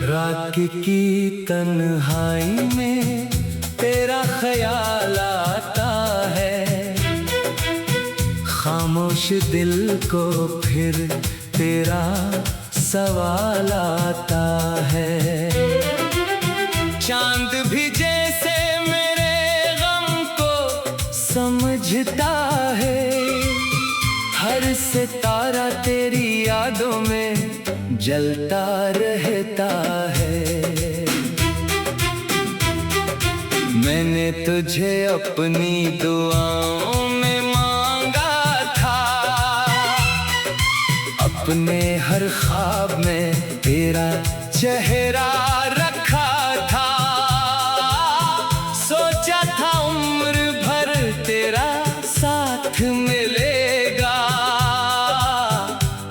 रात की तन्हाई में तेरा ख्याल आता है, खामोश दिल को फिर तेरा सवाल आता है। चांद भी जैसे मेरे गम को समझता है, हर सितारा तेरी यादों में जलता रहता है। मैंने तुझे अपनी दुआओं में मांगा था, अपने हर ख्वाब में तेरा चेहरा रखा था। सोचा था उम्र भर तेरा साथ मिलेगा,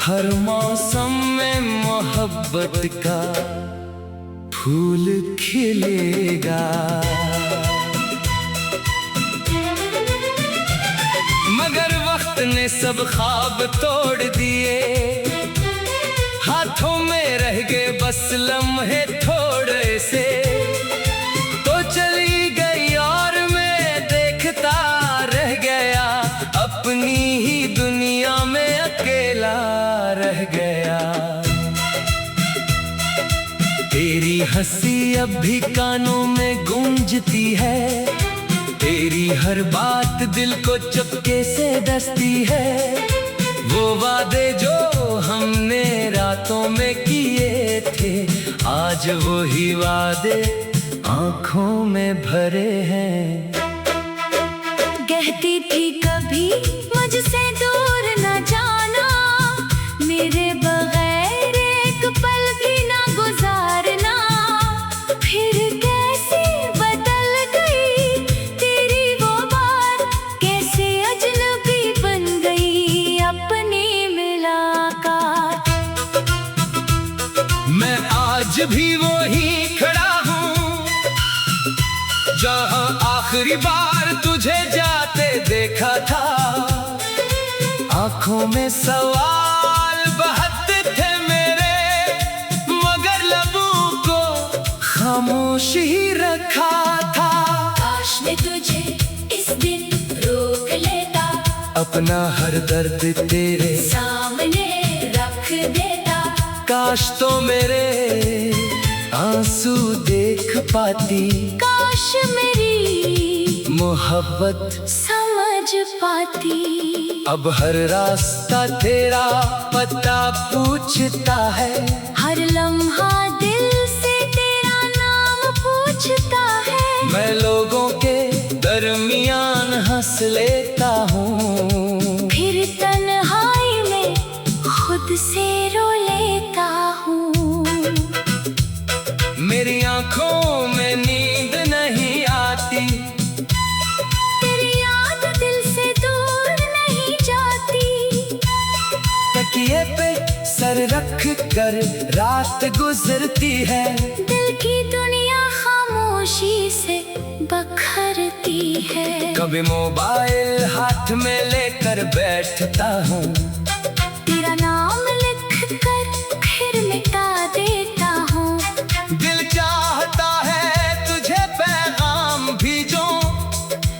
हर मौसम में मोहब्बत का फूल खिलेगा। मगर वक्त ने सब ख्वाब तोड़ दिए, हाथों में रह गए बस लम्हे थोड़े से। तो चली गई और मैं देखता रह गया, अपनी ही दुनिया में अकेला रह गया। तेरी हंसी अब भी कानों में गूंजती है, तेरी हर बात दिल को चुपके से डसती है। वो वादे जो हमने रातों में किए थे, आज वो ही वादे आंखों में भरे हैं। कहती थी कभी मुझसे दूर न जाना, मेरे बगैर एक पल भी ना गुजारना। फिर कैसे बदल गई तेरी वो बात, कैसे अजनबी बन गई अपनी मुलाकात। मैं आज भी वहीं खड़ा हूँ, जहाँ आखिरी बार तुझे जाते देखा था। आंखों में सवाल बहते थे मेरे, मगर लबों को खामोश ही रखा था। काश मैं तुझे इस दिन रोक लेता, अपना हर दर्द तेरे सामने रख देता। काश तो मेरे आंसू देख पाती, काश मेरी मोहब्बत समझ पाती। अब हर रास्ता तेरा पता पूछता है, हर लम्हा दिल से तेरा नाम पूछता है। मैं लोगों के दरमियान हंस लेता हूँ, फिर तन्हाई में खुद से रो लेता हूँ। मेरी आंखों में नींद नहीं आती, तेरी याद दिल से दूर नहीं जाती। तकिए पे सर रख कर रात गुजरती है, दिल की दुनिया खामोशी से बखरती है। कभी मोबाइल हाथ में लेकर बैठता हूँ, तेरा नाम लिख कर फिर मिटा देता हूँ। दिल चाहता है तुझे पैगाम भेजूं,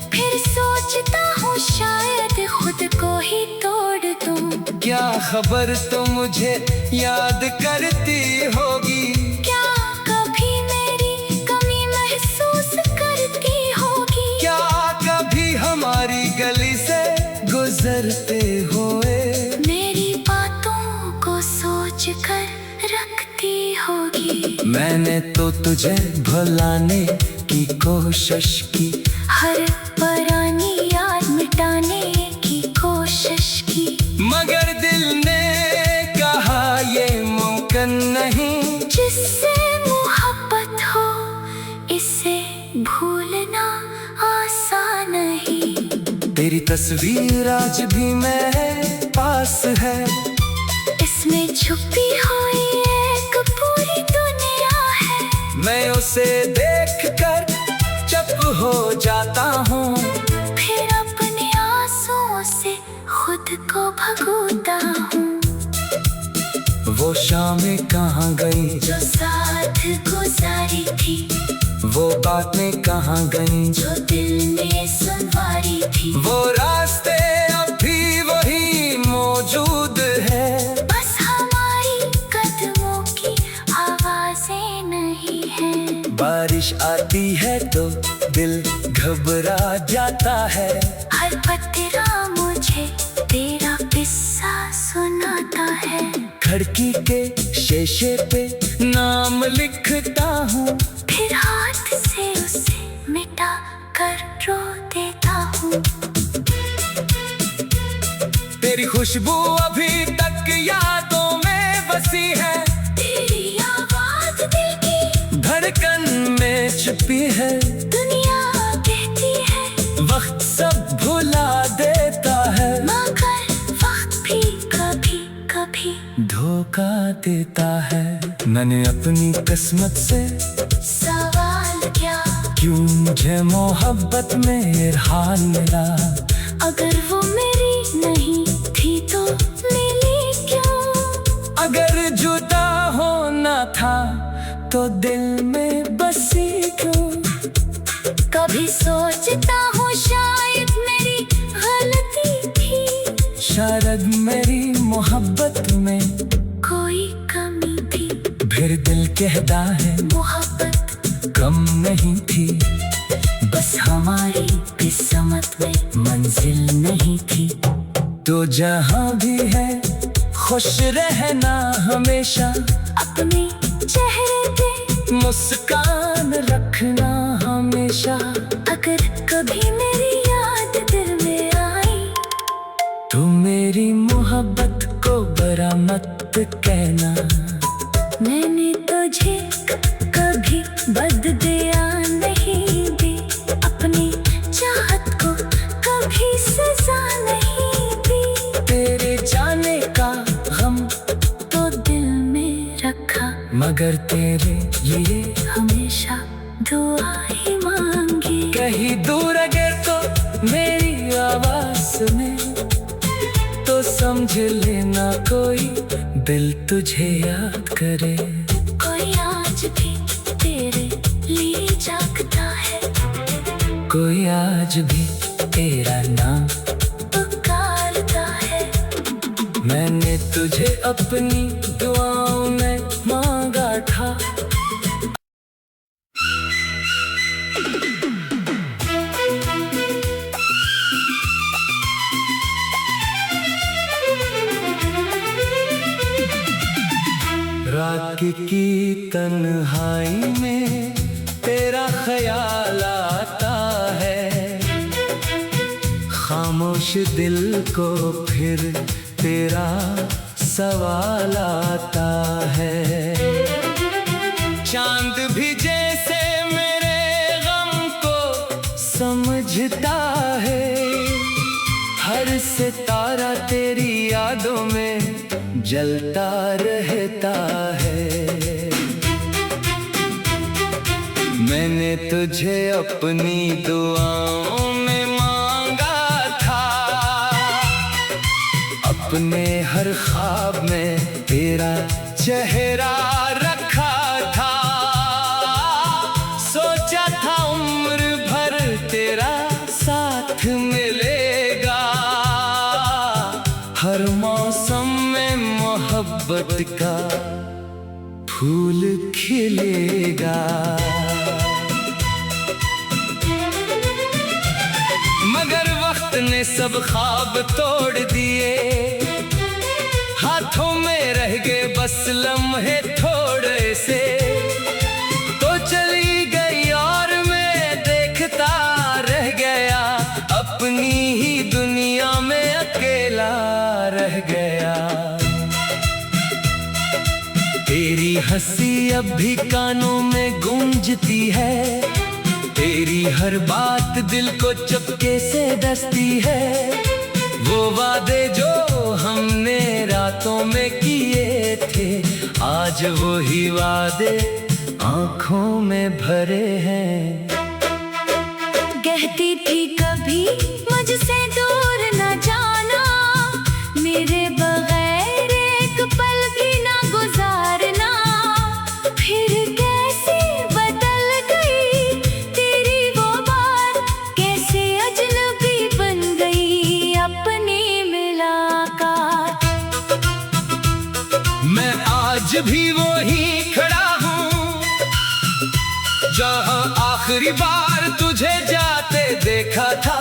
फिर सोचता हूँ शायद खुद को ही तोड़ दूँ। क्या खबर तो मुझे याद करती होगी, क्या कभी मेरी कमी महसूस करती होगी। क्या कभी हमारी गली से गुजरते हुए मेरी बातों को सोच कर रखती होगी। मैंने तो तुझे भुलाने की कोशिश की, हर पुरानी याद मिटाने की कोशिश की। मगर दिल ने कहा ये मुमकिन नहीं। जिससे मोहब्बत हो इसे भूलना आसान नहीं। तेरी तस्वीर आज भी मेरे पास है, इसमें छुपी हुई एक पूरी दुनिया है। मैं उसे देख कर चुप हो जाता हूँ। वो शामें कहाँ गई जो साथ गुजारी थी, वो बातें कहाँ गई जो दिल में सुनवारी थी। वो रास्ते अब भी वही मौजूद है, बस हमारी कदमों की आवाजें नहीं है। बारिश आती है तो दिल घबरा जाता है, हर पत्थरा मुझे तेरा किस्सा सुनाता है। खिड़की के शीशे पे नाम लिखता हूँ, फिर हाथ से उसे मिटा कर रो देता हूँ। तेरी खुशबू अभी तक यादों में बसी है, तेरी आवाज दिल की धड़कन में छुपी है। दुनिया कहती है वक्त सब भुला देता है, मगर वक्त भी कभी कभी धोखा देता है। मैंने अपनी किस्मत से सवाल क्या, क्यों मुझे मोहब्बत में हाल मिला। अगर वो मेरी नहीं थी तो मिली क्यों। अगर जुदा होना था तो दिल में बसी क्यों। कभी सोचता हूँ शायद मेरी गलती थी, शायद मेरी मोहब्बत में कोई कमी थी। फिर दिल कहता है मोहब्बत कम नहीं थी, बस हमारी किस्मत में मंजिल नहीं थी। तो जहाँ भी है खुश रहना हमेशा, अपने चेहरे पे मुस्कान रखना हमेशा। अगर कभी मेरी याद दिल में आई, तू मेरी मोहब्बत को बुरा मत कहना। मैंने तुझे कभी बददुआ नहीं दी, अपनी चाहत को कभी सजा नहीं दी। तेरे जाने का गम तो दिल में रखा, मगर तेरे लिए हमेशा दुआ ही मांगी। कहीं दूर अगर तो मेरी आवाज सुने, तो समझ लेना कोई दिल तुझे याद करे। कोई आज भी तेरे लिए जागता है, कोई आज भी तेरा नाम पुकारता है। मैंने तुझे अपनी दुआओं में मांगा था। रात की तन्हाई में तेरा ख्याल आता है, खामोश दिल को फिर तेरा सवाल आता है। चांद भी जैसे मेरे गम को समझता है, हर सितारा तेरी यादों में जलता रहता है। मैंने तुझे अपनी दुआओं में मांगा था, अपने हर ख्वाब में तेरा चेहरा रखा था। सोचा था उम्र भर तेरा साथ मिलेगा, हर मौसम में मोहब्बत का फूल खिलेगा। मगर वक्त ने सब ख्वाब तोड़ दिए, हाथों में रह गए बस लम्हे थोड़े से। तो चली गई और मैं देखता रह गया, अपनी ही दुनिया में अकेला रह गया। तेरी हंसी अब भी कानों में गूंजती है, तेरी हर बात दिल को चुपके से डसती है। वो वादे जो हमने रातों में किए थे, आज वो ही वादे आंखों में भरे हैं। कहती थी कभी मुझसे दूर न जाना, मेरे बगैर एक पल भी ना गुजरना। भी वहीं खड़ा हूँ जहाँ आखिरी बार तुझे जाते देखा था।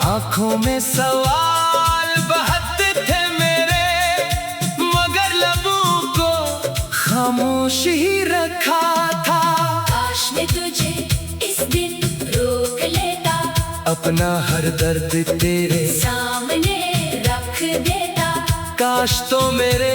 आंखों में सवाल बहते थे मेरे, मगर लबों को खामोश ही रखा था। काश मैं तुझे इस दिन रोक लेता, अपना हर दर्द तेरे सामने रख देता। काश तो मेरे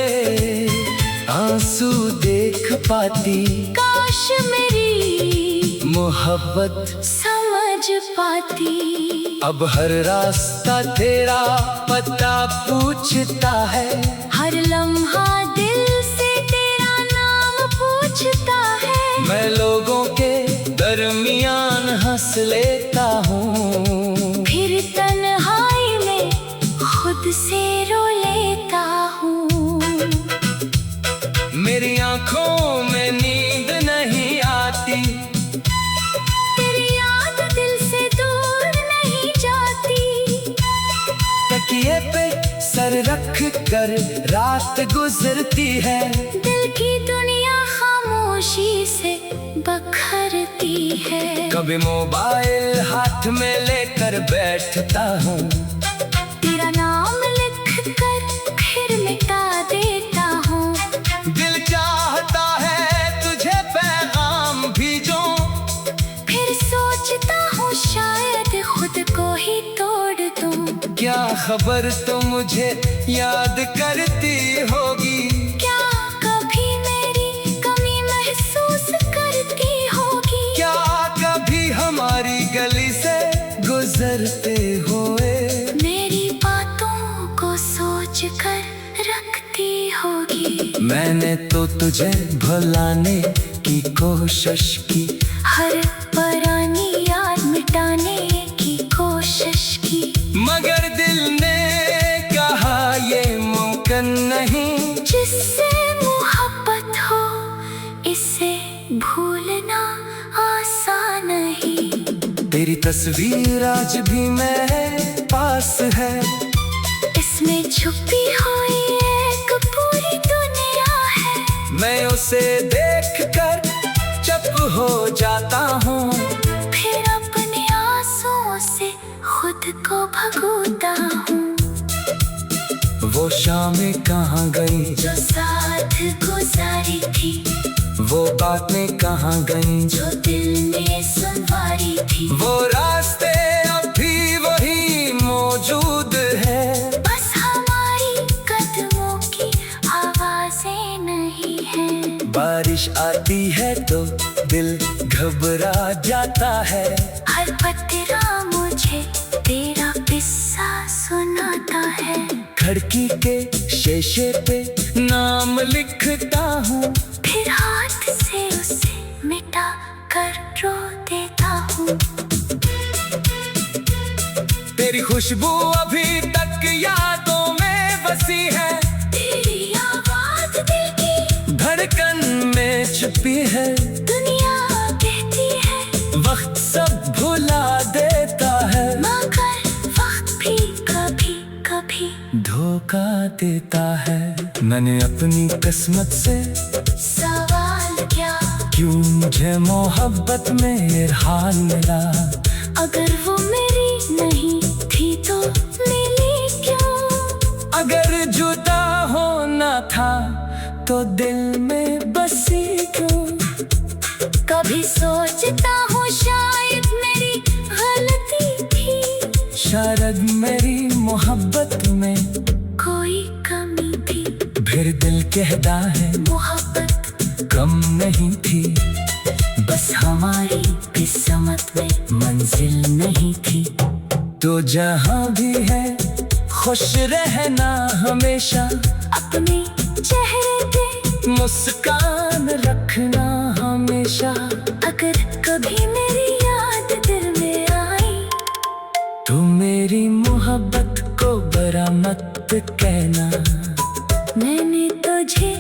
आंसू देख पाती, काश मेरी मोहब्बत समझ पाती। अब हर रास्ता तेरा पता पूछता है, हर लम्हा दिल से तेरा नाम पूछता है। मैं लोगों के दरमियान हंस लेता हूँ, फिर तन्हाई में खुद से रो लेता हूँ। मेरी आंखों में नींद नहीं आती, तेरी याद दिल से दूर नहीं जाती। तकिए पे सर रख कर रात गुजरती है, दिल की दुनिया खामोशी से बखरती है। कभी मोबाइल हाथ में लेकर बैठता हूँ, तेरा नाम लिख कर फिर मिटा देता हूँ। दिल चाहता है तुझे पैगाम भेजूं, फिर सोचता हूँ शायद खुद को ही तोड़ दूँ। क्या खबर तो मुझे याद करती होगी, क्या कभी मेरी कमी महसूस करती होगी। क्या कभी हमारी गली से गुजरते हुए मेरी बातों को सोच कर रखती होगी। मैंने तो तुझे भुलाने की कोशिश की, हर पुरानी याद मिटाने की कोशिश की। मगर दिल ने कहा ये मुमकिन नहीं। जिससे मोहब्बत हो इसे भूलना आसान नहीं। तेरी तस्वीर आज भी मेरे पास है, इसमें छुपी हुई एक पूरी दुनिया है। मैं उसे देखकर चुप हो जाता हूँ, फिर अपने आंसुओं से खुद को भगोता हूँ। वो शामें कहाँ गई जो साथ गुजारी थी, वो बातें कहाँ गई जो दिल में संवारी थी। वो रास्ते अब भी वही मौजूद है, बस हमारी कदमों की आवाजें नहीं है। बारिश आती है तो दिल घबरा जाता है, हर पत्थरा मुझे तेरा किस्सा सुनाता है। खिड़की के शीशे पे नाम लिखता हूँ, फिर हाथ से उसे मिटा कर रो देता हूँ। तेरी खुशबू अभी तक यादों में बसी है, तेरी आवाज दिल की धड़कन में छुपी है। दुनिया कहती है वक्त सब भुला देता है, मगर वक्त भी कभी कभी धोखा देता है। मैंने अपनी किस्मत से सवाल क्या, क्यों मुझे मोहब्बत में ये हाल मिला। अगर वो मेरी नहीं थी तो मिली क्यों। अगर जुदा होना था तो दिल में बसी क्यों। कभी सोचता हूँ शायद मेरी गलती थी, शायद मेरी मोहब्बत में कोई कमी थी। फिर दिल कहता है मोहब्बत कम नहीं थी, बस हमारी किस्मत में मंजिल नहीं थी। तो जहाँ भी है खुश रहना हमेशा, अपने चेहरे पे मुस्कान रखना हमेशा। अगर कभी मेरी याद दिल में आई, तो मेरी मोहब्बत को बुरा मत कहना। मैंने तुझे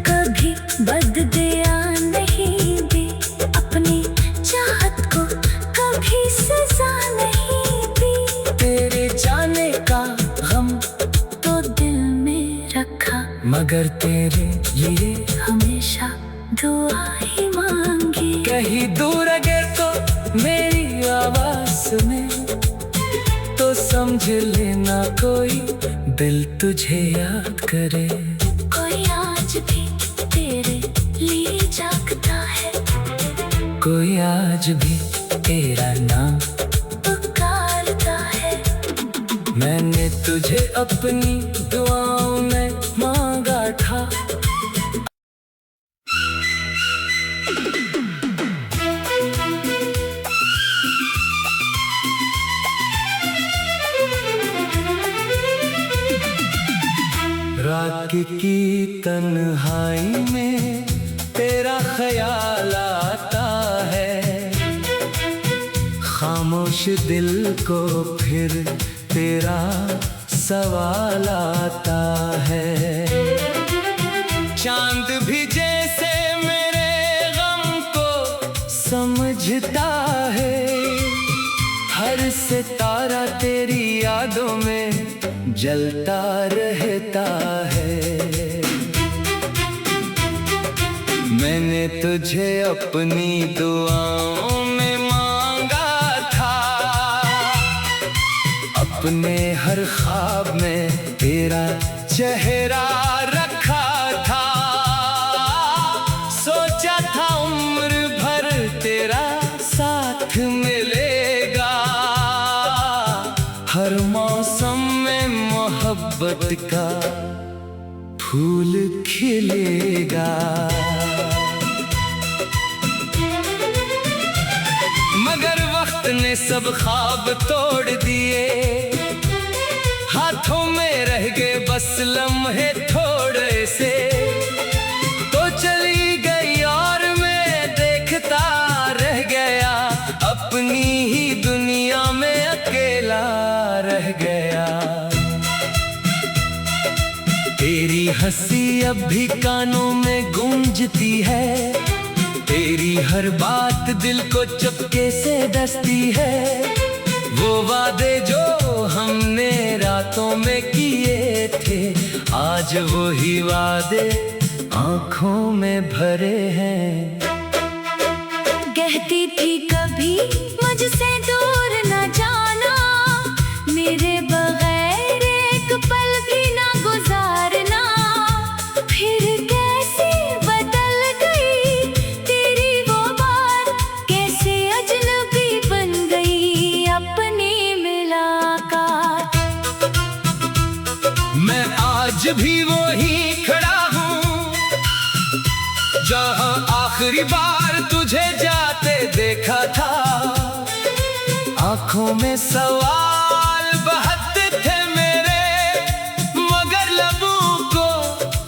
कभी बददिया नहीं दी, अपनी चाहत को कभी सजा नहीं दी। तेरे जाने का गम तो दिल में रखा, मगर तेरे दुआ ही मांगी। कहीं दूर अगर तो मेरी आवाज में तो समझ लेना कोई दिल तुझे याद करे। कोई आज भी तेरे लिए जागता है, कोई आज भी तेरा नाम पुकारता है। मैंने तुझे अपनी दुआओं में मांगा था। रात की तन्हाई में तेरा ख्याल आता है, खामोश दिल को फिर तेरा सवाल आता है। चांद भी जैसे मेरे गम को समझता है, हर सितारा तेरी यादों में जलता रहता है। मैंने तुझे अपनी दुआओं में मांगा था, अपने हर ख्वाब में तेरा चेहरा रखा था। सोचा था उम्र भर तेरा साथ मिलेगा, हर मौसम में मोहब्बत का फूल खिलेगा। मगर वक्त ने सब ख्वाब तोड़ दिए, हाथों में रह गए बस लम्हे थोड़े से। तो चली गई और मैं देखता रह गया, अपनी ही दुनिया में अकेला रह गया। तेरी हंसी अब भी कानों में गूंजती है, तेरी हर बात दिल को चुपके से डसती है। वो वादे जो हमने रातों में किए थे, आज वो ही वादे आंखों में भरे हैं। कहती थी कभी मुझसे दूर न जाना, मेरे बगैर एक पल भी ना गुजारना। फिर कैसे बदल गई तेरी वो बात, कैसे अजनबी बन गई अपनी मुलाकात। मैं आज भी वही खड़ा हूँ, जहाँ आखिरी बार तुझे जाते देखा था। आंखों में सवाल बहते थे मेरे, मगर लबों को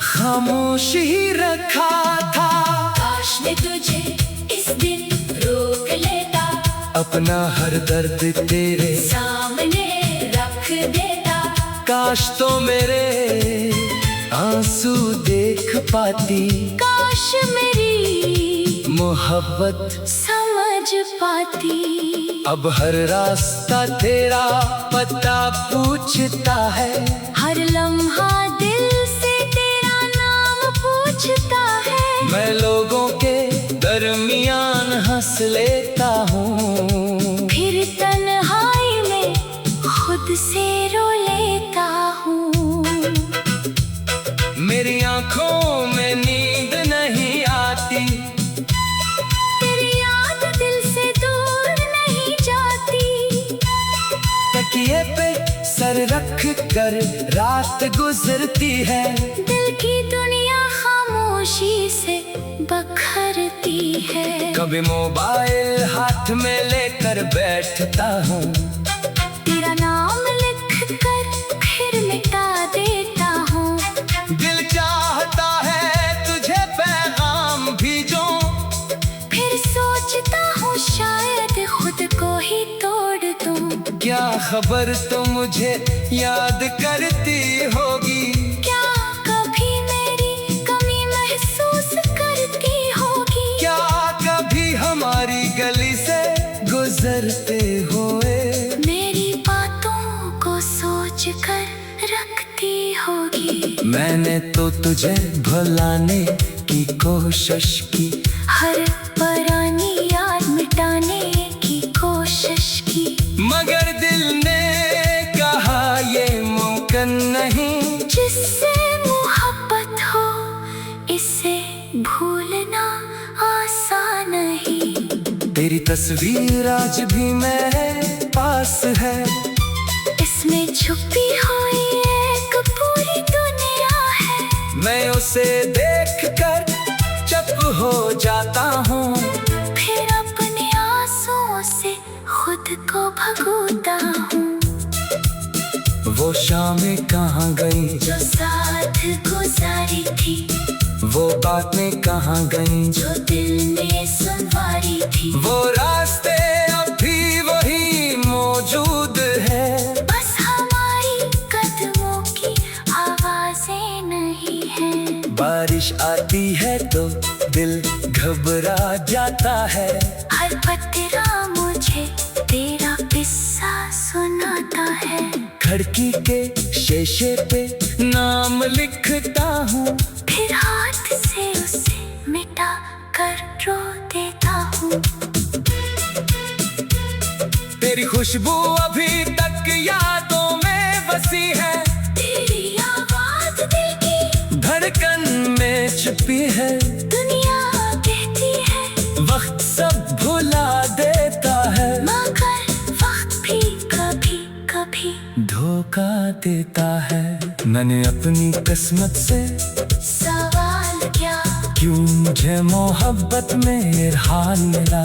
खामोश ही रखा था। काश मैं तुझे इस दिन रोक लेता, अपना हर दर्द तेरे सामने रख देता। काश तो मेरे आंसू देख पाती, काश मेरी मोहब्बत समझ पाती। अब हर रास्ता तेरा पता पूछता है, हर लम्हा दिल से तेरा नाम पूछता है। मैं लोगों के दरमियान हंस लेता हूँ, फिर तन्हाई में खुद से रो लेता हूँ। मेरी आंखों में नींद नहीं आती, तेरी याद दिल से दूर नहीं जाती। तकिए पे सर रख कर रात गुजरती है, दिल की दुनिया खामोशी से बखरती है। कभी मोबाइल हाथ में लेकर बैठता हूँ, तेरा नाम लिख कर फिर मिटा देता हूँ। दिल चाहता है तुझे पैगाम भेजूं, फिर सोचता हूँ शायद खुद को ही तोड़ दूँ। क्या खबर तो मुझे याद करती होगी, क्या कभी मेरी कमी महसूस करती होगी। क्या कभी हमारी गली से गुजरते हुए मेरी बातों को सोच कर रखती होगी। मैंने तो तुझे भुलाने की कोशिश की, हर पुरानी याद मिटाने की कोशिश की, मगर दिल ने कहा ये मुमकिन नहीं। जिससे मोहब्बत हो इसे भूलना आसान नहीं। तेरी तस्वीर आज भी मेरे पास है, इसमें छुपी हुई एक पूरी दुनिया है। मैं उसे देखकर चुप हो जाता हूँ, फिर अपने आंसुओं से खुद को भगोता हूँ। वो शामें कहाँ गई जो साथ गुजारी थी, वो बातें कहाँ गई जो दिल में संवारी थी, वो रास्ते अब भी वही मौजूद है। बस हमारी कदमों की आवाजें नहीं हैं। बारिश आती है तो दिल घबरा जाता है, हर पत्थरा मुझे तेरा किस्सा सुनाता है। खिड़की के शीशे पे नाम लिखता हूँ, फिर हाथ से उसे मिटा कर रो देता हूँ। तेरी खुशबू अभी तक यादों में बसी है, तेरी आवाज दिल की धड़कन में छुपी है। दुनिया कहती है वक्त सब भुला देता है, मगर वक्त भी कभी कभी धोखा देता है। मैंने अपनी किस्मत से सवाल क्या, क्यों मुझे मोहब्बत में हाल मिला।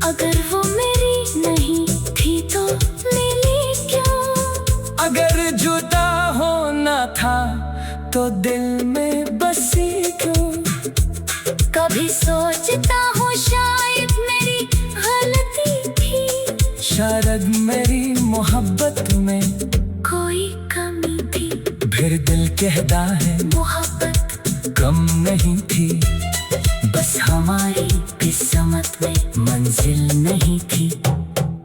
अगर वो मेरी नहीं थी तो मिली क्यों। अगर जुदा होना था तो दिल में बसी क्यों। कभी सोचता हूँ शायद मेरी गलती थी, शायद मेरी मोहब्बत में कोई कमी थी। फिर दिल कहता है मोहब्बत कम नहीं थी, बस हमारी किस्मत में मंजिल नहीं थी।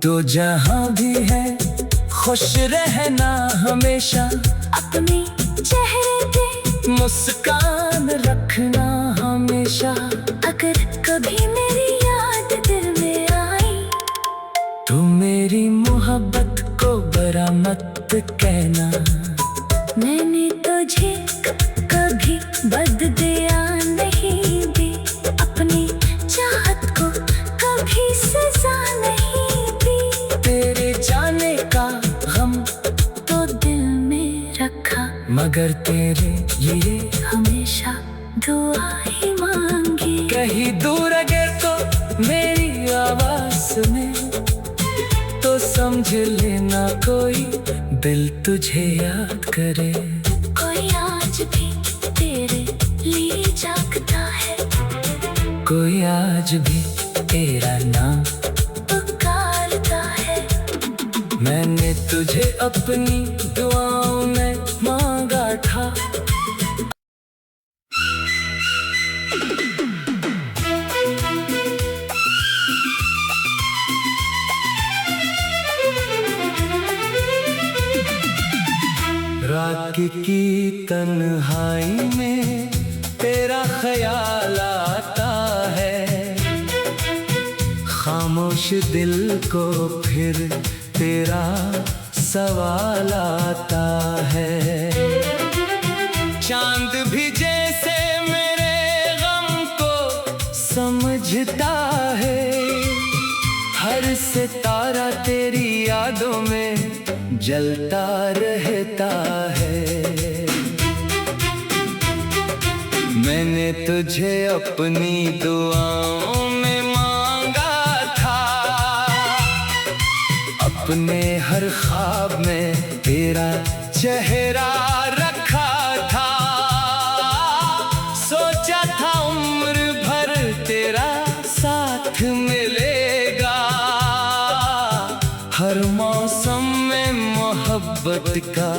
तो जहाँ भी है खुश रहना हमेशा, अपने चेहरे पे मुस्कान रखना हमेशा। अगर कभी मेरी याद दिल में आई, तू मेरी मोहब्बत को बुरा मत कहना। मैंने तुझे कभी बददिया नहीं दी, अपनी चाहत को कभी सजा नहीं दी। तेरे जाने का गम तो दिल में रखा, मगर तेरे लिए हमेशा दुआ ही मांगी। कहीं दूर अगर तो मेरी आवाज सुने, तो समझ लेना कोई दिल तुझे याद करे। कोई आज भी तेरे लिए जागता है, कोई आज भी तेरा नाम पुकारता है। मैंने तुझे अपनी दुआओं में मांगा था। रात की तन्हाई में तेरा ख्याल आता है, खामोश दिल को फिर तेरा सवाल आता है। चांद भी जैसे मेरे गम को समझता है, हर सितारा तेरी यादों में जलता रहता है। मैंने तुझे अपनी दुआओं में मांगा था, अपने हर ख्वाब में तेरा चेहरा रखा था। सोचा था उम्र भर तेरा साथ मिलेगा, हर मौसम में मोहब्बत का